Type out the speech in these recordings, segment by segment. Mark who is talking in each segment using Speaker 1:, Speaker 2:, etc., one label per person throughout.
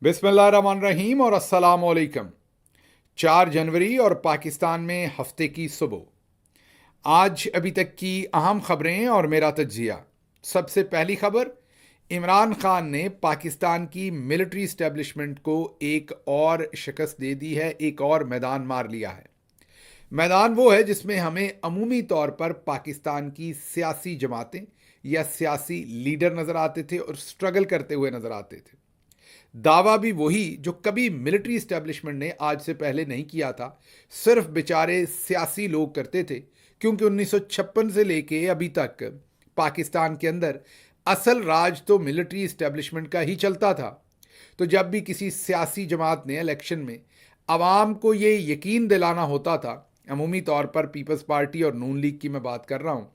Speaker 1: बिस्मिल्लाहिर्रहमानिर्रहीम और अस्सलाम वालेकुम। 4 जनवरी और पाकिस्तान में हफ्ते की सुबह। आज अभी तक की अहम खबरें और मेरा तज्जिया। सबसे पहली खबर, इमरान खान ने पाकिस्तान की मिलिट्री इस्टेब्लिशमेंट को एक और शिकस्त दे दी है, एक और मैदान मार लिया है। मैदान वो है जिसमें हमें अमूमी तौर पर पाकिस्तान की सियासी जमातें या सियासी लीडर नज़र आते थे और स्ट्रगल करते हुए नज़र आते थे। दावा भी वही जो कभी मिलिट्री इस्टेब्लिशमेंट ने आज से पहले नहीं किया था, सिर्फ बेचारे सियासी लोग करते थे, क्योंकि 1956 से लेके अभी तक पाकिस्तान के अंदर असल राज तो मिलिट्री इस्टेब्लिशमेंट का ही चलता था। तो जब भी किसी सियासी जमात ने इलेक्शन में आवाम को ये यकीन दिलाना होता था, अमूमी तौर पर पीपल्स पार्टी और नून लीग की मैं बात कर रहा हूँ,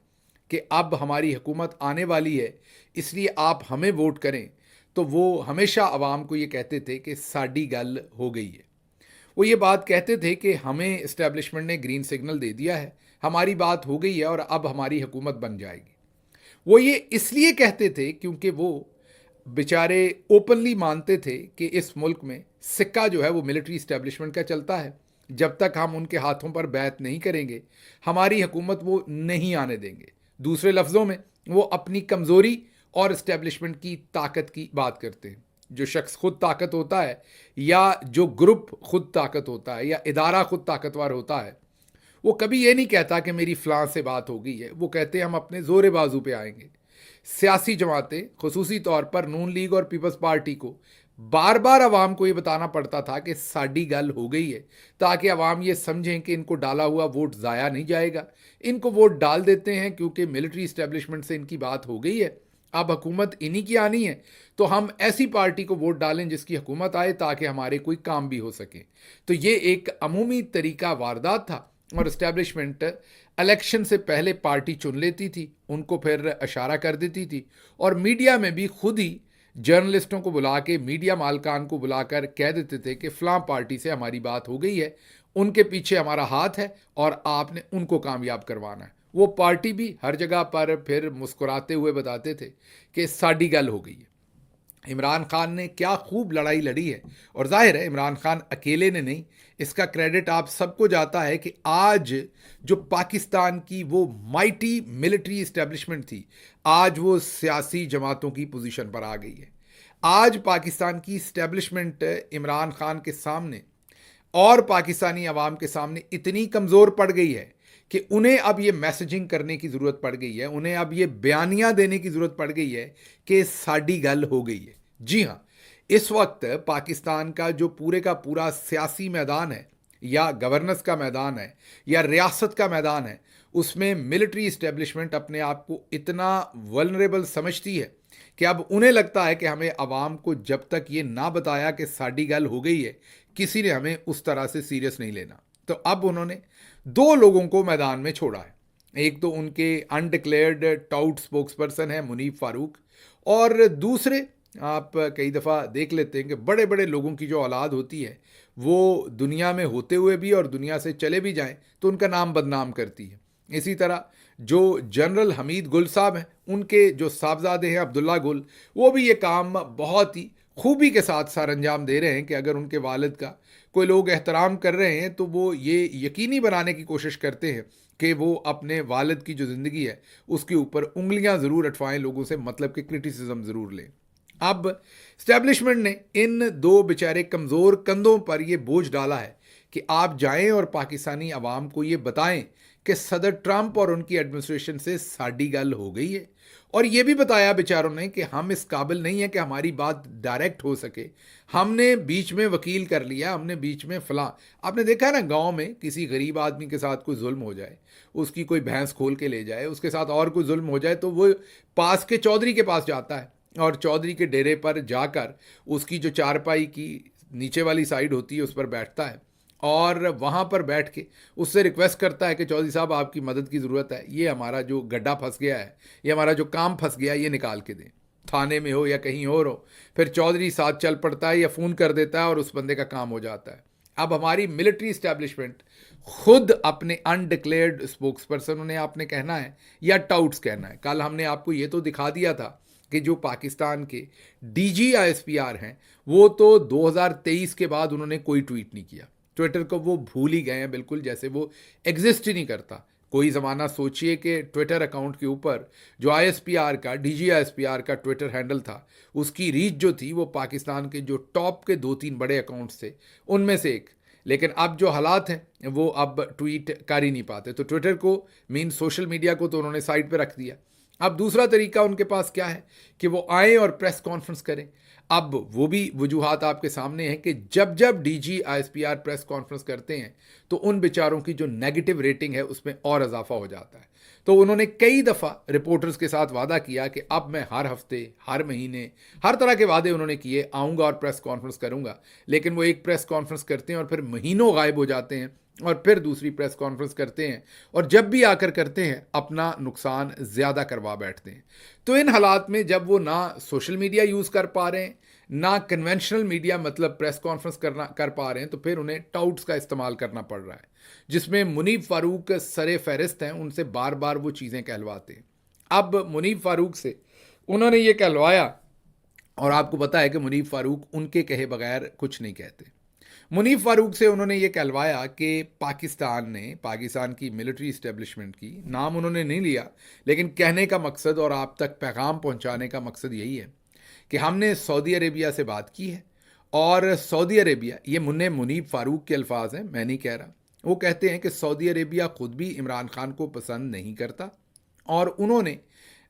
Speaker 1: कि अब हमारी हुकूमत आने वाली है इसलिए आप हमें वोट करें, तो वो हमेशा आवाम को ये कहते थे कि साड़ी गल हो गई है। वो ये बात कहते थे कि हमें इस्टेब्लिशमेंट ने ग्रीन सिग्नल दे दिया है, हमारी बात हो गई है और अब हमारी हुकूमत बन जाएगी। वो ये इसलिए कहते थे क्योंकि वो बेचारे ओपनली मानते थे कि इस मुल्क में सिक्का जो है वो मिलिट्री इस्टेब्लिशमेंट का चलता है। जब तक हम उनके हाथों पर बैत नहीं करेंगे, हमारी हुकूमत वो नहीं आने देंगे। दूसरे लफ्ज़ों में, वो अपनी कमज़ोरी और इस्टेब्लिशमेंट की ताकत की बात करते हैं। जो शख्स खुद ताकत होता है, या जो ग्रुप खुद ताकत होता है, या इदारा खुद ताकतवर होता है, वो कभी ये नहीं कहता कि मेरी फ़लाँ से बात हो गई है। वो कहते हैं हम अपने ज़ोरे बाजू पे आएंगे। सियासी जमातें, खुसूसी तौर पर नून लीग और पीपल्स पार्टी को बार बार अवाम को ये बताना पड़ता था कि साड़ी गल हो गई है, ताकि अवाम ये समझें कि इनको डाला हुआ वोट ज़ाया नहीं जाएगा। इनको वोट डाल देते हैं क्योंकि मिलिट्री इस्टेब्लिशमेंट से इनकी बात हो गई है, अब हुकूमत इन्हीं की आनी है, तो हम ऐसी पार्टी को वोट डालें जिसकी हुकूमत आए, ताकि हमारे कोई काम भी हो सके। तो ये एक अमूमी तरीका वारदात था। और इस्टेब्लिशमेंट इलेक्शन से पहले पार्टी चुन लेती थी, उनको फिर इशारा कर देती थी, और मीडिया में भी खुद ही जर्नलिस्टों को बुला के, मीडिया मालकान को बुलाकर कह देते थे कि फ़लाँ पार्टी से हमारी बात हो गई है, उनके पीछे हमारा हाथ है और आपने उनको कामयाब करवाना है। वो पार्टी भी हर जगह पर फिर मुस्कुराते हुए बताते थे कि साड़ी गल हो गई है। इमरान खान ने क्या खूब लड़ाई लड़ी है, और जाहिर है इमरान खान अकेले ने नहीं, इसका क्रेडिट आप सबको जाता है कि आज जो पाकिस्तान की वो माइटी मिलिट्री इस्टेब्लिशमेंट थी, आज वो सियासी जमातों की पोजीशन पर आ गई है। आज पाकिस्तान की इस्टेब्लिशमेंट इमरान खान के सामने और पाकिस्तानी अवाम के सामने इतनी कमज़ोर पड़ गई है कि उन्हें अब ये मैसेजिंग करने की ज़रूरत पड़ गई है, उन्हें अब ये बयानियाँ देने की ज़रूरत पड़ गई है कि साड़ी गल हो गई है। जी हाँ, इस वक्त पाकिस्तान का जो पूरे का पूरा सियासी मैदान है, या गवर्नेंस का मैदान है, या रियासत का मैदान है, उसमें मिलिट्री इस्टेब्लिशमेंट अपने आप को इतना वल्नरेबल समझती है कि अब उन्हें लगता है कि हमें आवाम को जब तक ये ना बताया कि साड़ी गल हो गई है, किसी ने हमें उस तरह से सीरियस नहीं लेना। तो अब उन्होंने 2 लोगों को मैदान में छोड़ा है। एक तो उनके अनडिक्लेयर्ड टाउट स्पोक्स पर्सन है मुनीफ फारूक, और दूसरे, आप कई दफ़ा देख लेते हैं कि बड़े बड़े लोगों की जो औलाद होती है, वो दुनिया में होते हुए भी और दुनिया से चले भी जाएं तो उनका नाम बदनाम करती है। इसी तरह जो जनरल हमीद गुल साहब हैं, उनके जो साहबजादे हैं अब्दुल्ला गुल, वो भी ये काम बहुत ही खूबी के साथ सर अंजाम दे रहे हैं कि अगर उनके वालिद का कोई लोग एहतराम कर रहे हैं, तो वो ये यकीनी बनाने की कोशिश करते हैं कि वो अपने वालिद की जो ज़िंदगी है उसके ऊपर उंगलियां ज़रूर अटवाएं, लोगों से मतलब कि क्रिटिसिज्म ज़रूर लें। अब स्टैब्लिशमेंट ने इन 2 बेचारे कमज़ोर कंधों पर यह बोझ डाला है कि आप जाएं और पाकिस्तानी अवाम को ये बताएं कि सदर ट्रंप और उनकी एडमिनिस्ट्रेशन से साड़ी गल हो गई है, और ये भी बताया बेचारों ने कि हम इस काबिल नहीं है कि हमारी बात डायरेक्ट हो सके, हमने बीच में वकील कर लिया, हमने बीच में फलां। आपने देखा है ना, गांव में किसी गरीब आदमी के साथ कोई जुल्म हो जाए, उसकी कोई भैंस खोल के ले जाए, उसके साथ और कोई जुल्म हो जाए, तो वो पास के चौधरी के पास जाता है, और चौधरी के डेरे पर जाकर उसकी जो चारपाई की नीचे वाली साइड होती है उस पर बैठता है, और वहाँ पर बैठ के उससे रिक्वेस्ट करता है कि चौधरी साहब आपकी मदद की ज़रूरत है, ये हमारा जो गड्ढा फंस गया है, ये हमारा जो काम फंस गया है, ये निकाल के दें। थाने में हो या कहीं और हो, फिर चौधरी साथ चल पड़ता है या फ़ोन कर देता है और उस बंदे का काम हो जाता है। अब हमारी मिलिट्री इस्टेब्लिशमेंट खुद अपने अनडिक्लेयर्ड स्पोक्स पर्सन, उन्हें आपने कहना है या टाउट्स कहना है, कल हमने आपको ये तो दिखा दिया था कि जो पाकिस्तान के DGISPR हैं वो तो 2023 के बाद उन्होंने कोई ट्वीट नहीं किया। ट्विटर को वो भूल ही गए हैं बिल्कुल, जैसे वो एग्जिस्ट ही नहीं करता। कोई ज़माना सोचिए कि ट्विटर अकाउंट के ऊपर जो ISPR का DGISPR का ट्विटर हैंडल था, उसकी रीच जो थी वो पाकिस्तान के जो टॉप के 2-3 बड़े अकाउंट्स थे उनमें से एक। लेकिन अब जो हालात हैं वो अब ट्वीट कर ही नहीं पाते, तो ट्विटर को मीन सोशल मीडिया को तो उन्होंने साइड पे रख दिया। अब दूसरा तरीका उनके पास क्या है कि वो आए और प्रेस कॉन्फ्रेंस करें। अब वो भी वजूहात आपके सामने हैं कि जब जब DGISPR प्रेस कॉन्फ्रेंस करते हैं तो उन बेचारों की जो नेगेटिव रेटिंग है उसमें और इजाफा हो जाता है। तो उन्होंने कई दफ़ा रिपोर्टर्स के साथ वादा किया कि अब मैं हर हफ्ते, हर महीने, हर तरह के वादे उन्होंने किए, आऊँगा और प्रेस कॉन्फ्रेंस करूँगा। लेकिन वो एक प्रेस कॉन्फ्रेंस करते हैं और फिर महीनों गायब हो जाते हैं और फिर दूसरी प्रेस कॉन्फ्रेंस करते हैं, और जब भी आकर करते हैं अपना नुकसान ज़्यादा करवा बैठते हैं। तो इन हालात में जब वो ना सोशल मीडिया यूज़ कर पा रहे हैं, ना कन्वेंशनल मीडिया मतलब प्रेस कॉन्फ्रेंस कर पा रहे हैं, तो फिर उन्हें टाउट्स का इस्तेमाल करना पड़ रहा है, जिसमें मुनीब फ़ारूक सरे फहरिस्त हैं, उनसे बार बार वो चीज़ें कहलवाते हैं। अब मुनीब फ़ारूक से उन्होंने ये कहलवाया, और आपको पता है कि मुनीब फ़ारूक उनके कहे बगैर कुछ नहीं कहते। मुनीब फ़ारूक से उन्होंने ये कहलवाया कि पाकिस्तान की मिलिट्री इस्टेब्लिशमेंट की नाम उन्होंने नहीं लिया, लेकिन कहने का मकसद और आप तक पैगाम पहुंचाने का मकसद यही है कि हमने सऊदी अरेबिया से बात की है, और सऊदी अरेबिया, ये मुनीब फ़ारूक के अल्फाज हैं, मैं नहीं कह रहा, वो कहते हैं कि सऊदी अरेबिया ख़ुद भी इमरान खान को पसंद नहीं करता, और उन्होंने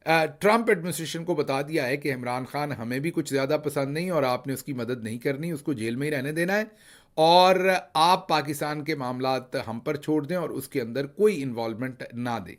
Speaker 1: ट्रंप एडमिनिस्ट्रेशन को बता दिया है कि इमरान खान हमें भी कुछ ज़्यादा पसंद नहीं, और आपने उसकी मदद नहीं करनी, उसको जेल में ही रहने देना है, और आप पाकिस्तान के मामलात हम पर छोड़ दें और उसके अंदर कोई इन्वॉल्वमेंट ना दें।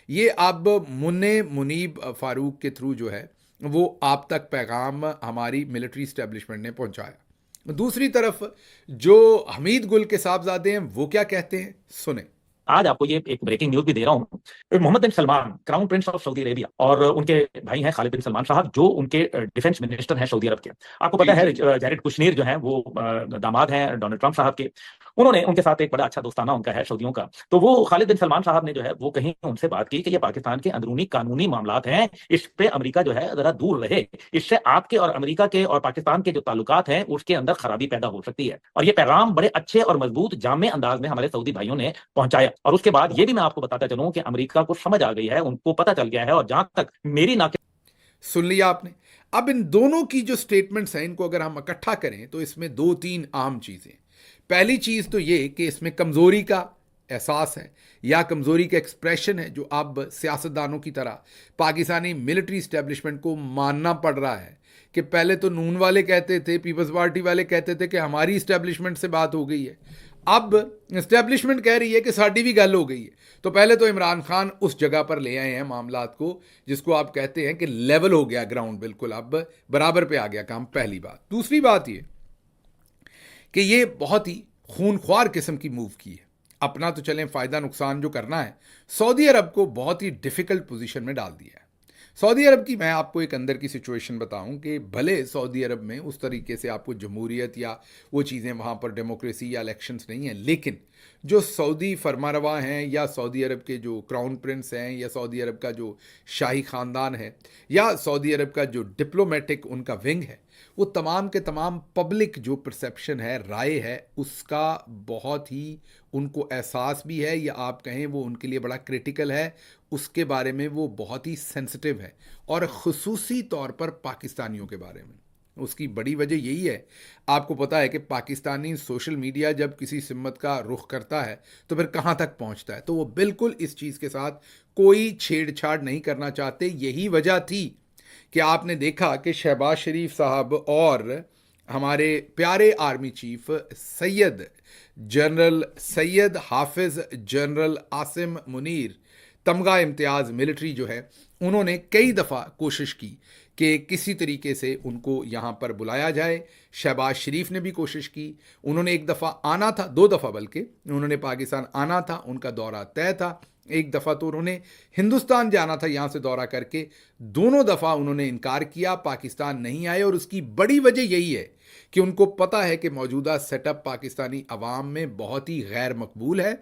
Speaker 1: ये अब मुनीब फ़ारूक के थ्रू जो है वो आप तक पैगाम हमारी मिलिट्री इस्टेब्लिशमेंट ने पहुंचाया। दूसरी तरफ जो हमीद गुल के साहबजादे हैं वो क्या कहते हैं, सुने।
Speaker 2: आज आपको ये एक ब्रेकिंग न्यूज भी दे रहा हूँ। Mohammed bin Salman, crown prince of Saudi Arabia, और उनके भाई हैं खालिद बिन सलमान साहब, जो उनके डिफेंस मिनिस्टर हैं सऊदी अरब के। आपको पता है जैरेड कुशनेर जो हैं वो दामाद हैं डोनाल्ड ट्रंप साहब के। उन्होंने उनके साथ एक बड़ा अच्छा दोस्ताना उनका है सऊदियों का। तो वो खालिद बिन सलमान साहब ने जो है वो कहीं उनसे बात की कि ये पाकिस्तान के अंदरूनी कानूनी मामलात हैं, इस पे अमेरिका जो है जरा दूर रहे, इससे आपके और अमेरिका के और पाकिस्तान के जो ताल्लुकात हैं उसके अंदर खराबी पैदा हो सकती है। और ये पैगाम बड़े अच्छे और मजबूत जामे अंदाज में हमारे सऊदी भाइयों ने पहुंचाया। और उसके बाद ये भी मैं आपको बताता चलूं कि अमेरिका को समझ आ गई है, उनको पता चल गया है, और जहां तक मेरी नाके
Speaker 1: सुन लिया आपने। अब इन दोनों की जो स्टेटमेंट्स हैं इनको अगर हम इकट्ठा करें तो इसमें 2-3 अहम चीज़ें। पहली चीज़ तो ये कि इसमें कमज़ोरी का एहसास है या कमज़ोरी का एक्सप्रेशन है, जो अब सियासतदानों की तरह पाकिस्तानी मिलिट्री इस्टेब्लिशमेंट को मानना पड़ रहा है कि पहले तो नून वाले कहते थे, पीपल्स पार्टी वाले कहते थे कि हमारी इस्टेब्लिशमेंट से बात हो गई है, अब इस्टेब्लिशमेंट कह रही है कि साड़ी भी गल हो गई है। तो पहले तो इमरान खान उस जगह पर ले आए हैं मामलात को जिसको आप कहते हैं कि लेवल हो गया ग्राउंड, बिल्कुल अब बराबर पे आ गया काम, पहली बात। दूसरी बात ये कि ये बहुत ही खूनख्वार किस्म की मूव की है। अपना तो चलें, फ़ायदा नुकसान जो करना है, सऊदी अरब को बहुत ही डिफ़िकल्ट पोजीशन में डाल दिया है। सऊदी अरब की मैं आपको एक अंदर की सिचुएशन बताऊं कि भले सऊदी अरब में उस तरीके से आपको जमहूरियत या वो चीज़ें वहाँ पर डेमोक्रेसी या इलेक्शंस नहीं हैं, लेकिन जो सऊदी फरमारवा हैं या सऊदी अरब के जो क्राउन प्रिंस हैं या सऊदी अरब का जो शाही ख़ानदान है या सऊदी अरब का जो डिप्लोमेटिक उनका विंग है, वो तमाम के तमाम पब्लिक जो परसेप्शन है, राय है, उसका बहुत ही उनको एहसास भी है, या आप कहें वो उनके लिए बड़ा क्रिटिकल है, उसके बारे में वो बहुत ही सेंसिटिव है, और ख़ुसूसी तौर पर पाकिस्तानियों के बारे में। उसकी बड़ी वजह यही है, आपको पता है कि पाकिस्तानी सोशल मीडिया जब किसी सिमत का रुख करता है तो फिर कहाँ तक पहुँचता है, तो वो बिल्कुल इस चीज़ के साथ कोई छेड़छाड़ नहीं करना चाहते। यही वजह थी कि आपने देखा कि शहबाज शरीफ साहब और हमारे प्यारे आर्मी चीफ जनरल सैयद हाफिज़ जनरल आसिम मुनीर, तमगा इम्तियाज़ मिलिट्री जो है, उन्होंने कई दफ़ा कोशिश की कि किसी तरीके से उनको यहाँ पर बुलाया जाए। शहबाज शरीफ ने भी कोशिश की, उन्होंने एक दफ़ा आना था, 2 दफ़ा बल्कि उन्होंने पाकिस्तान आना था, उनका दौरा तय था। एक दफ़ा तो उन्होंने हिंदुस्तान जाना था यहाँ से दौरा करके, दोनों दफ़ा उन्होंने इनकार किया, पाकिस्तान नहीं आए। और उसकी बड़ी वजह यही है कि उनको पता है कि मौजूदा सेटअप पाकिस्तानी अवाम में बहुत ही गैर मकबूल है।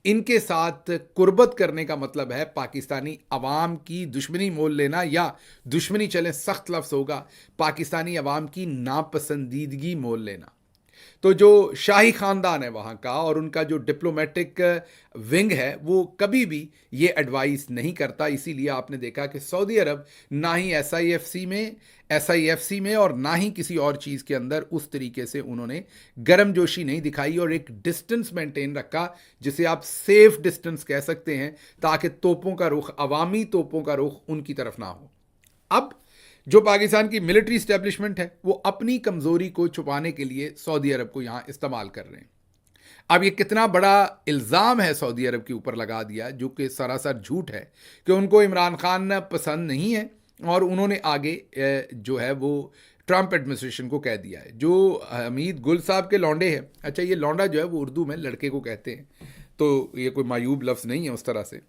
Speaker 1: इनके साथ कुर्बत करने का मतलब है पाकिस्तानी अवाम की दुश्मनी मोल लेना, या दुश्मनी चले सख्त लफ्ज़ होगा, पाकिस्तानी अवाम की नापसंदीदगी मोल लेना। तो जो शाही ख़ानदान है वहाँ का और उनका जो डिप्लोमेटिक विंग है वो कभी भी ये एडवाइस नहीं करता। इसीलिए आपने देखा कि सऊदी अरब ना ही एसआईएफसी में और ना ही किसी और चीज़ के अंदर उस तरीके से उन्होंने गर्मजोशी नहीं दिखाई और एक डिस्टेंस मेंटेन रखा, जिसे आप सेफ डिस्टेंस कह सकते हैं, ताकि तोपों का रुख, अवामी तोपों का रुख उनकी तरफ ना हो। अब जो पाकिस्तान की मिलिट्री स्टैब्लिशमेंट है वो अपनी कमज़ोरी को छुपाने के लिए सऊदी अरब को यहाँ इस्तेमाल कर रहे हैं। अब ये कितना बड़ा इल्ज़ाम है सऊदी अरब के ऊपर लगा दिया, जो कि सरासर झूठ है, कि उनको इमरान खान पसंद नहीं है और उन्होंने आगे जो है वो ट्रंप एडमिनिस्ट्रेशन को कह दिया है। जो हमीद गुल साहब के लौंडे हैं, अच्छा ये लौंडा जो है वो उर्दू में लड़के को कहते हैं, तो ये कोई मायूब लफ्ज़ नहीं है उस तरह से।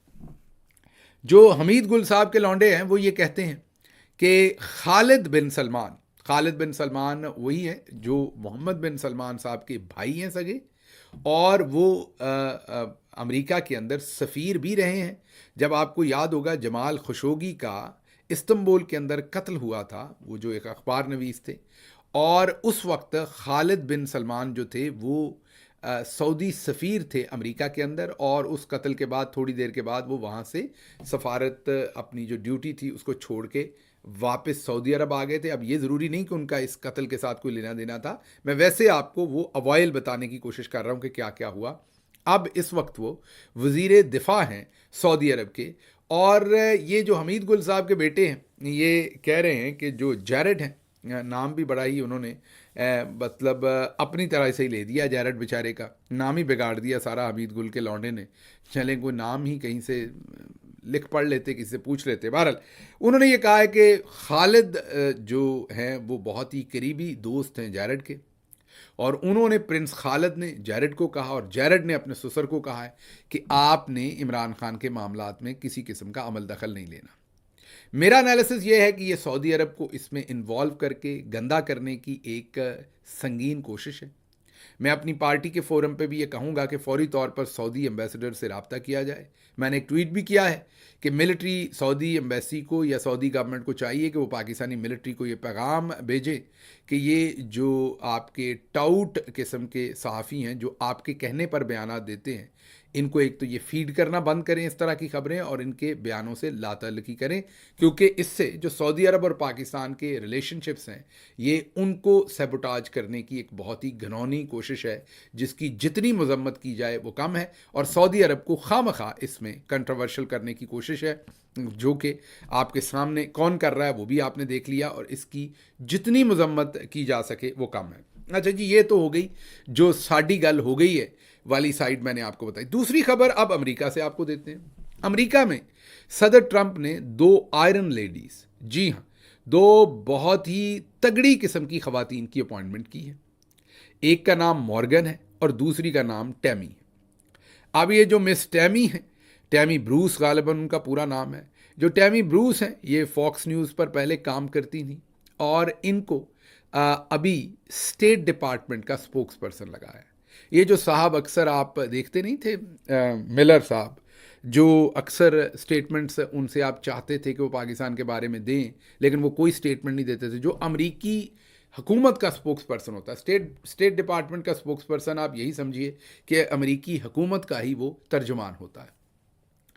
Speaker 1: जो हमीद गुल साहब के लौंडे हैं वो ये कहते हैं कि खालिद बिन सलमान वही है जो मोहम्मद बिन सलमान साहब के भाई हैं सगे, और वो अमेरिका के अंदर सफ़ीर भी रहे हैं। जब आपको याद होगा जमाल खशोगी का इस्तांबुल के अंदर कत्ल हुआ था, वो जो एक अखबार नवीस थे, और उस वक्त खालिद बिन सलमान जो थे वो सऊदी सफ़ीर थे अमेरिका के अंदर, और उस कत्ल के बाद थोड़ी देर के बाद वो वहाँ से सफ़ारत अपनी जो ड्यूटी थी उसको छोड़ के वापस सऊदी अरब आ गए थे। अब ये ज़रूरी नहीं कि उनका इस कत्ल के साथ कोई लेना देना था, मैं वैसे आपको वो अवॉइल बताने की कोशिश कर रहा हूँ कि क्या क्या हुआ। अब इस वक्त वो वज़ीर दिफा हैं सऊदी अरब के, और ये जो हमीद गुल साहब के बेटे हैं ये कह रहे हैं कि जो जैरेड हैं, नाम भी बड़ा ही उन्होंने मतलब अपनी तरह से ही ले दिया, जैरेड बेचारे का नाम ही बिगाड़ दिया सारा हमीद गुल के लौंडे ने। चलें कोई नाम ही कहीं से लिख पढ़ लेते, किसी से पूछ लेते। बहरहाल उन्होंने ये कहा है कि खालिद जो हैं वो बहुत ही करीबी दोस्त हैं जैरेड के, और उन्होंने प्रिंस खालिद ने जैरेड को कहा और जैरेड ने अपने ससुर को कहा है कि आपने इमरान खान के मामलात में किसी किस्म का अमल दखल नहीं लेना। मेरा एनालिसिस ये है कि ये सऊदी अरब को इसमें इन्वॉल्व करके गंदा करने की एक संगीन कोशिश है। मैं अपनी पार्टी के फोरम पे भी ये कहूँगा कि फौरी तौर पर सऊदी एम्बेसडर से रब्ता किया जाए। मैंने एक ट्वीट भी किया है कि मिलिट्री सऊदी एम्बेसी को या सऊदी गवर्नमेंट को चाहिए कि वो पाकिस्तानी मिलिट्री को ये पैगाम भेजे कि ये जो आपके टाउट किस्म के सहाफ़ी हैं जो आपके कहने पर बयानात देते हैं, इनको एक तो ये फीड करना बंद करें इस तरह की खबरें, और इनके बयानों से लातल्लुकी करें, क्योंकि इससे जो सऊदी अरब और पाकिस्तान के रिलेशनशिप्स हैं ये उनको सैबोटाज करने की एक बहुत ही घिनौनी कोशिश है, जिसकी जितनी मजम्मत की जाए वो कम है। और सऊदी अरब को खामखा इसमें कंट्रोवर्शियल करने की कोशिश है, जो कि आपके सामने कौन कर रहा है वो भी आपने देख लिया, और इसकी जितनी मजम्मत की जा सके वो कम है। अच्छा जी, ये तो हो गई जो साड़ी गल हो गई है वाली साइड मैंने आपको बताई। दूसरी खबर अब अमेरिका से आपको देते हैं। अमेरिका में सदर ट्रंप ने 2 आयरन लेडीज, जी हाँ 2 बहुत ही तगड़ी किस्म की खवातीन की अपॉइंटमेंट की है। एक का नाम मॉर्गन है और दूसरी का नाम टैमी है। अब ये जो मिस टैमी है, टैमी ब्रूस गालिबन उनका पूरा नाम है, जो टैमी ब्रूस हैं ये फॉक्स न्यूज़ पर पहले काम करती थी, और इनको अभी स्टेट डिपार्टमेंट का स्पोक्स पर्सन लगाया है। ये जो साहब अक्सर आप देखते नहीं थे, मिलर साहब, जो अक्सर स्टेटमेंट्स उनसे आप चाहते थे कि वो पाकिस्तान के बारे में दें, लेकिन वो कोई स्टेटमेंट नहीं देते थे। जो अमरीकी हुकूमत का स्पोक्स पर्सन होता है, स्टेट डिपार्टमेंट का स्पोक्स पर्सन, आप यही समझिए कि अमरीकी हुकूमत का ही वो तर्जुमान होता है,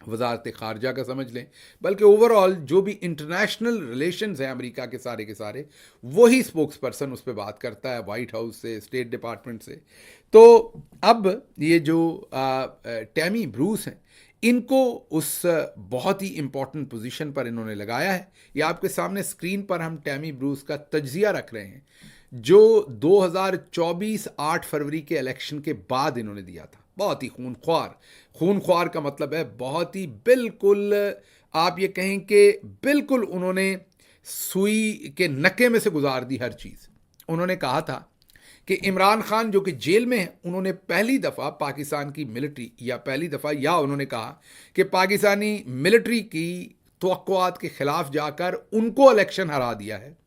Speaker 1: वजारत खारजा का समझ लें, बल्कि ओवरऑल जो भी इंटरनेशनल रिलेशंस हैं अमेरिका के सारे वही स्पोक्स पर्सन उस पर बात करता है, वाइट हाउस से, स्टेट डिपार्टमेंट से। तो अब ये जो टैमी ब्रूस हैं, इनको उस बहुत ही इंपॉर्टेंट पोजीशन पर इन्होंने लगाया है। ये आपके सामने स्क्रीन पर हम टैमी ब्रूस का तज्जिया रख रहे हैं, जो 2024 8 फरवरी के इलेक्शन के बाद इन्होंने दिया था। बहुत ही खूनख्वार का मतलब है बहुत ही, बिल्कुल आप ये कहें कि बिल्कुल उन्होंने सुई के नक्के में से गुजार दी हर चीज़। उन्होंने कहा था कि इमरान खान जो कि जेल में है, उन्होंने पहली दफ़ा पाकिस्तान की मिलिट्री, या उन्होंने कहा कि पाकिस्तानी मिलिट्री की तवक्कुआत के ख़िलाफ़ जाकर उनको इलेक्शन हरा दिया है,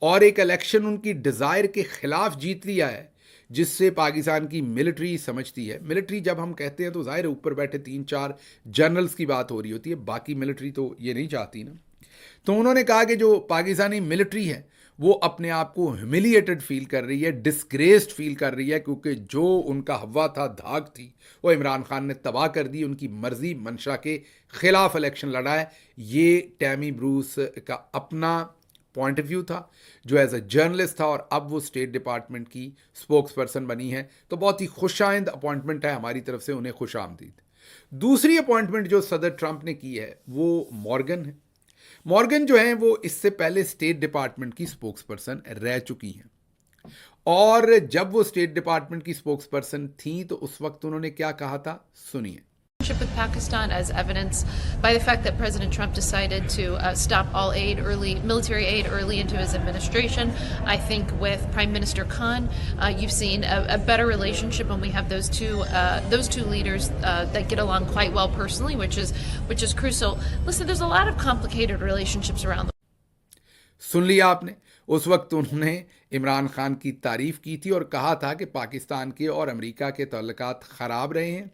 Speaker 1: और एक इलेक्शन उनकी डिज़ायर के ख़िलाफ़ जीत लिया है, जिससे पाकिस्तान की मिलिट्री समझती है। मिलिट्री जब हम कहते हैं तो ज़ाहिर है ऊपर बैठे 3-4 जनरल्स की बात हो रही होती है, बाकी मिलिट्री तो ये नहीं चाहती ना। तो उन्होंने कहा कि जो पाकिस्तानी मिलिट्री है वो अपने आप को ह्यूमिलिएटेड फील कर रही है, डिस्ग्रेस्ड फील कर रही है, क्योंकि जो उनका हवा था, धाक थी, वो इमरान खान ने तबाह कर दी। उनकी मर्जी मंशा के खिलाफ इलेक्शन लड़ा है। ये टैमी ब्रूस का अपना पॉइंट ऑफ व्यू था जो एज अ जर्नलिस्ट था, और अब वो स्टेट डिपार्टमेंट की स्पोक्स पर्सन बनी है। तो बहुत ही खुशाइंद अपॉइंटमेंट है, हमारी तरफ से उन्हें खुश आमदीद। दूसरी अपॉइंटमेंट जो सदर ट्रंप ने की है वो मॉर्गन है। मॉर्गन जो है वो इससे पहले स्टेट डिपार्टमेंट की स्पोक्स पर्सन रह चुकी हैं, और जब वो स्टेट डिपार्टमेंट की स्पोक्स पर्सन थी तो उस वक्त उन्होंने क्या कहा था, सुनिए।
Speaker 3: With Pakistan, as evidenced by the fact that President Trump decided to stop all military aid early into his administration. I think with Prime Minister Khan, you've seen a better relationship, and we have those two leaders that get along quite well personally, which is crucial. Listen, there's a lot of complicated relationships around the
Speaker 1: सुन लिया आपने। उस वक्त उन्होंने इमरान खान की तारीफ की थी और कहा था कि पाकिस्तान के और अमेरिका के ताल्लुकात ख़राब रहे हैं,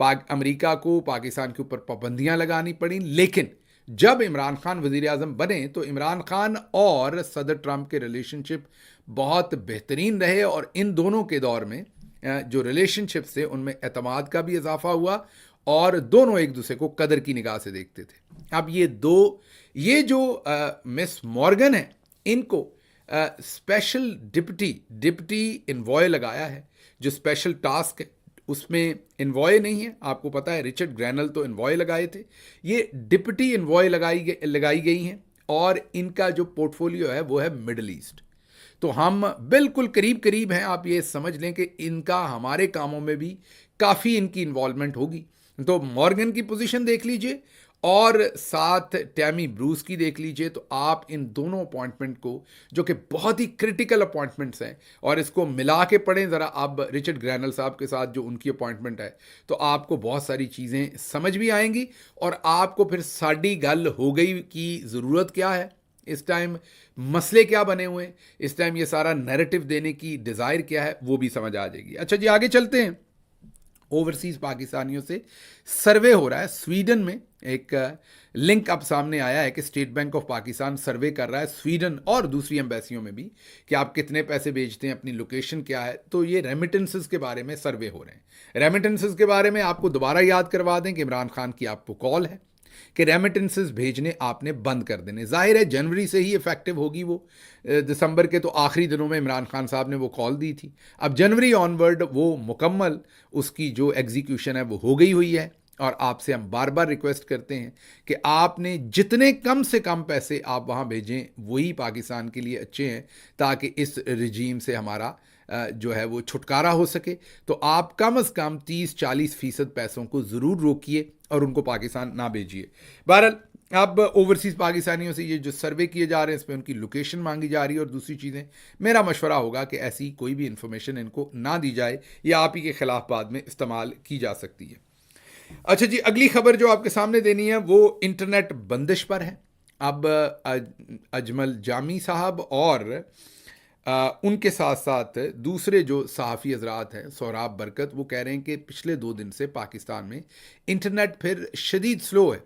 Speaker 1: अमेरिका को पाकिस्तान के ऊपर पाबंदियां लगानी पड़ी। लेकिन जब इमरान खान वज़ीर आज़म बने तो इमरान खान और सदर ट्रंप के रिलेशनशिप बहुत बेहतरीन रहे, और इन दोनों के दौर में जो रिलेशनशिप्स थे उनमें एतमाद का भी इजाफा हुआ, और दोनों एक दूसरे को कदर की निगाह से देखते थे। अब ये जो मिस मॉर्गन है, इनको स्पेशल डिप्टी इन्वॉय लगाया है। जो स्पेशल टास्क है उसमें इन्वॉय नहीं है, आपको पता है रिचर्ड ग्रैनल तो इन्वॉय लगाए थे, ये डिप्टी इन्वॉय लगाई गई हैं, और इनका जो पोर्टफोलियो है वो है मिडल ईस्ट। तो हम बिल्कुल करीब हैं, आप ये समझ लें कि इनका हमारे कामों में भी काफ़ी इनकी इन्वॉल्वमेंट होगी। तो मॉर्गन की पोजीशन देख लीजिए और साथ टैमी ब्रूस की देख लीजिए, तो आप इन दोनों अपॉइंटमेंट को, जो कि बहुत ही क्रिटिकल अपॉइंटमेंट्स हैं, और इसको मिला के पढ़ें ज़रा अब रिचर्ड ग्रैनल साहब के साथ जो उनकी अपॉइंटमेंट है, तो आपको बहुत सारी चीज़ें समझ भी आएंगी, और आपको फिर साड़ी गल हो गई की ज़रूरत क्या है इस टाइम, मसले क्या बने हुए हैं इस टाइम, ये सारा नैरेटिव देने की डिज़ायर क्या है वो भी समझ आ जाएगी। अच्छा जी, आगे चलते हैं। ओवरसीज़ पाकिस्तानियों से सर्वे हो रहा है स्वीडन में। एक लिंक अब सामने आया है कि स्टेट बैंक ऑफ पाकिस्तान सर्वे कर रहा है स्वीडन और दूसरी एम्बेसियों में भी कि आप कितने पैसे भेजते हैं, अपनी लोकेशन क्या है। तो ये रेमिटेंसेस के बारे में सर्वे हो रहे हैं। रेमिटेंसेस के बारे में आपको दोबारा याद करवा दें कि इमरान खान की आपको कॉल है कि रेमिटेंसेस भेजने आपने बंद कर देने। जाहिर है जनवरी से ही इफेक्टिव होगी वो, दिसंबर के तो आखिरी दिनों में इमरान खान साहब ने वो कॉल दी थी। अब जनवरी ऑनवर्ड वो मुकम्मल उसकी जो एग्जीक्यूशन है वो हो गई हुई है, और आपसे हम बार बार रिक्वेस्ट करते हैं कि आपने जितने कम से कम पैसे आप वहाँ भेजें वही पाकिस्तान के लिए अच्छे हैं, ताकि इस रजीम से हमारा जो है वो छुटकारा हो सके। तो आप कम से कम 30-40% पैसों को ज़रूर रोकिए और उनको पाकिस्तान ना भेजिए। बहरहाल अब ओवरसीज़ पाकिस्तानियों से ये जो सर्वे किए जा रहे हैं इसमें उनकी लोकेशन मांगी जा रही है, और दूसरी चीज़ें, मेरा मशवरा होगा कि ऐसी कोई भी इंफॉर्मेशन इनको ना दी जाए, या आप ही के ख़िलाफ़ बाद में इस्तेमाल की जा सकती है। अच्छा जी, अगली खबर जो आपके सामने देनी है वो इंटरनेट बंदिश पर है। अब अजमल जामी साहब और उनके साथ साथ दूसरे जो सहाफ़ी हजरात हैं, सोहराब बरकत, वो कह रहे हैं कि पिछले 2 दिन से पाकिस्तान में इंटरनेट फिर शदीद स्लो है।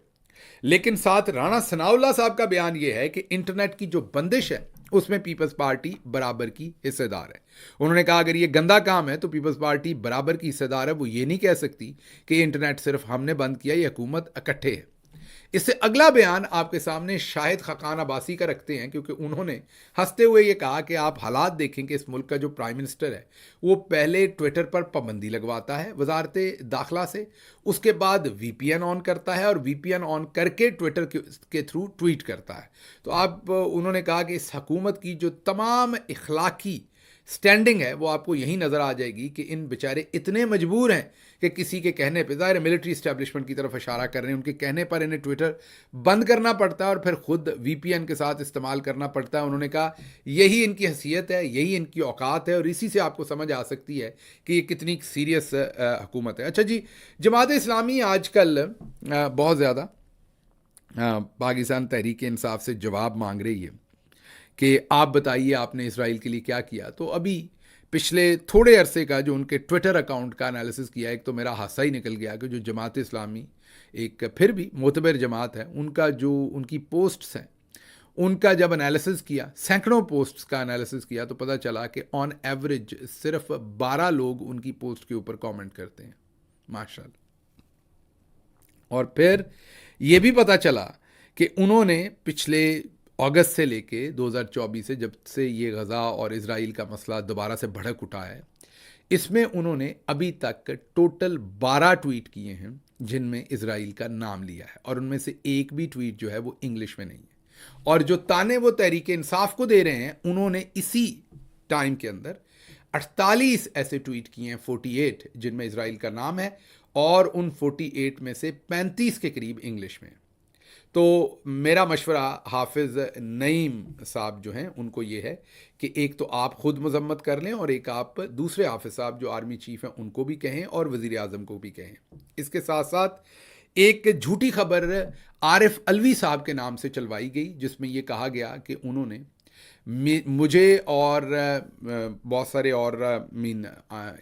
Speaker 1: लेकिन साथ राणा सनाउल्लाह साहब का बयान ये है कि इंटरनेट की जो बंदिश है उसमें पीपल्स पार्टी बराबर की हिस्सेदार है। उन्होंने कहा अगर ये गंदा काम है तो पीपल्स पार्टी बराबर की हिस्सेदार है। वो ये नहीं कह सकती कि इंटरनेट सिर्फ हमने बंद किया, ये हुकूमत इकट्ठे है। इससे अगला बयान आपके सामने शाहिद खकान अब्बासी का रखते हैं, क्योंकि उन्होंने हंसते हुए ये कहा कि आप हालात देखें कि इस मुल्क का जो प्राइम मिनिस्टर है वो पहले ट्विटर पर पाबंदी लगवाता है वजारत दाखिला से, उसके बाद VPN ऑन करता है और VPN ऑन करके ट्विटर के थ्रू ट्वीट करता है। तो आप उन्होंने कहा कि इस हुकूमत की जो तमाम इखलाकी स्टैंडिंग है वो आपको यही नज़र आ जाएगी कि इन बेचारे इतने मजबूर हैं कि किसी के कहने पे, ज़ाहिर मिलिट्री इस्टेब्लिशमेंट की तरफ इशारा कर रहे हैं, उनके कहने पर इन्हें ट्विटर बंद करना पड़ता है और फिर खुद VPN के साथ इस्तेमाल करना पड़ता है। उन्होंने कहा यही इनकी हैसियत है, यही इनकी औकात है, और इसी से आपको समझ आ सकती है कि ये कितनी सीरियस हुकूमत है। अच्छा जी, जमात इस्लामी आजकल बहुत ज़्यादा पाकिस्तान तहरीक इंसाफ से जवाब मांग रही है कि आप बताइए आपने इसराइल के लिए क्या किया। तो अभी पिछले थोड़े अरसे का जो उनके ट्विटर अकाउंट का एनालिसिस किया, एक तो मेरा हादसा ही निकल गया कि जो जमात इस्लामी एक फिर भी मोतबर जमात है, उनका जो उनकी पोस्ट्स हैं उनका जब एनालिसिस किया, सैकड़ों पोस्ट्स का एनालिसिस किया, तो पता चला कि ऑन एवरेज सिर्फ 12 लोग उनकी पोस्ट के ऊपर कमेंट करते हैं, माशाल्लाह। और फिर ये भी पता चला कि उन्होंने पिछले अगस्त से लेके 2024 से, जब से ये गज़ा और इज़राइल का मसला दोबारा से भड़क उठा है, इसमें उन्होंने अभी तक टोटल 12 ट्वीट किए हैं जिनमें इज़राइल का नाम लिया है, और उनमें से एक भी ट्वीट जो है वो इंग्लिश में नहीं है। और जो ताने वो तहरीक इंसाफ को दे रहे हैं, उन्होंने इसी टाइम के अंदर 48 ऐसे ट्वीट किए हैं, 48 जिनमें इज़राइल का नाम है, और उन 48 में से 35 के करीब इंग्लिश में। तो मेरा मशवरा हाफिज़ नईम साहब जो हैं उनको ये है कि एक तो आप ख़ुद मजम्मत कर लें, और एक आप दूसरे हाफिज़ साहब जो आर्मी चीफ़ हैं उनको भी कहें, और वज़ीर आज़म को भी कहें। इसके साथ साथ एक झूठी खबर आरिफ अलवी साहब के नाम से चलवाई गई, जिसमें ये कहा गया कि उन्होंने मुझे और बहुत सारे और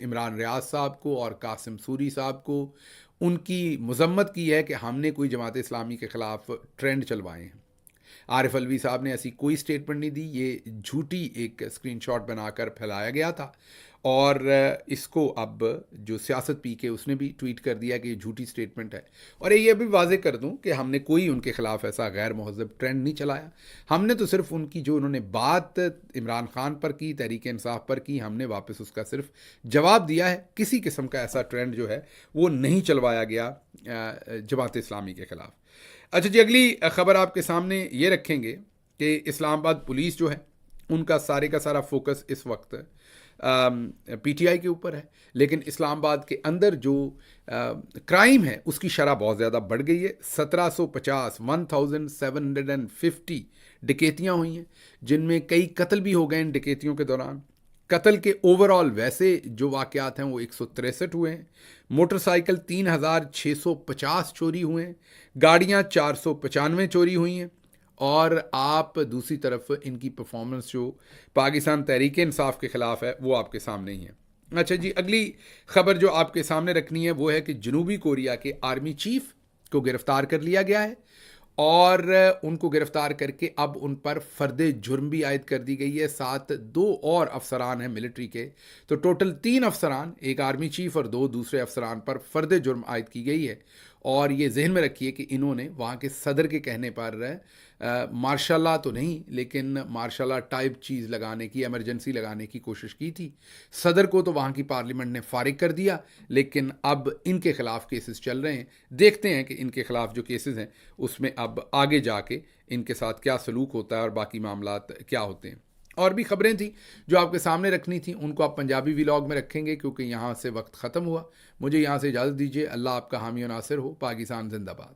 Speaker 1: इमरान रियाज साहब को और कासिम सूरी साहब को उनकी मजम्मत की है कि हमने कोई जमात इस्लामी के ख़िलाफ़ ट्रेंड चलवाए हैं। आरिफ अलवी साहब ने ऐसी कोई स्टेटमेंट नहीं दी, ये झूठी एक स्क्रीनशॉट बनाकर फैलाया गया था, और इसको अब जो सियासत पी के उसने भी ट्वीट कर दिया कि ये झूठी स्टेटमेंट है। और ये भी वाजे कर दूं कि हमने कोई उनके ख़िलाफ़ ऐसा गैर महज़ब ट्रेंड नहीं चलाया, हमने तो सिर्फ उनकी जो उन्होंने बात इमरान खान पर की, तहरीक इंसाफ पर की, हमने वापस उसका सिर्फ जवाब दिया है। किसी किस्म का ऐसा ट्रेंड जो है वो नहीं चलवाया गया जमात इस्लामी के ख़िलाफ़। अच्छा जी, अगली ख़बर आपके सामने ये रखेंगे कि इस्लामाबाद पुलिस जो है उनका सारे का सारा फोकस इस वक्त पीटीआई के ऊपर है, लेकिन इस्लामाबाद के अंदर जो क्राइम है उसकी शरह बहुत ज़्यादा बढ़ गई है। 1750 डकैतियाँ हुई हैं, जिनमें कई कत्ल भी हो गए इन डकैतियों के दौरान। कत्ल के ओवरऑल वैसे जो वाक़यात हैं वो 163 हुए हैं। मोटरसाइकिल 3650 चोरी हुए हैं, गाड़ियाँ 495 चोरी हुई हैं, और आप दूसरी तरफ इनकी परफॉर्मेंस जो पाकिस्तान तहरीक इंसाफ के ख़िलाफ़ है वो आपके सामने ही है। अच्छा जी, अगली ख़बर जो आपके सामने रखनी है वो है कि जनूबी कोरिया के आर्मी चीफ़ को गिरफ़्तार कर लिया गया है, और उनको गिरफ़्तार करके अब उन पर फ़र्द जुर्म भी आयद कर दी गई है। साथ 2 और अफसरान हैं मिलिट्री के, तो टोटल 3 अफसरान, एक आर्मी चीफ़ और 2 दूसरे अफसरान पर फ़र्द जुर्म आयद की गई है। और ये जहन में रखिए कि इन्होंने वहाँ के सदर के कहने पर मार्शल तो नहीं, लेकिन मार्शल टाइप चीज़ लगाने की, एमरजेंसी लगाने की कोशिश की थी। सदर को तो वहाँ की पार्लियामेंट ने फारिग कर दिया, लेकिन अब इनके ख़िलाफ़ केसेस चल रहे हैं। देखते हैं कि इनके ख़िलाफ़ जो केसेस हैं उसमें अब आगे जाके इनके साथ क्या सलूक होता है और बाकी मामलात क्या होते हैं। और भी ख़बरें थी जो आपके सामने रखनी थी, उनको आप पंजाबी व्लॉग में रखेंगे क्योंकि यहाँ से वक्त ख़त्म हुआ। मुझे यहाँ से इजाज़त दीजिए। अल्लाह आपका हामी और नासिर हो। पाकिस्तान जिंदाबाद।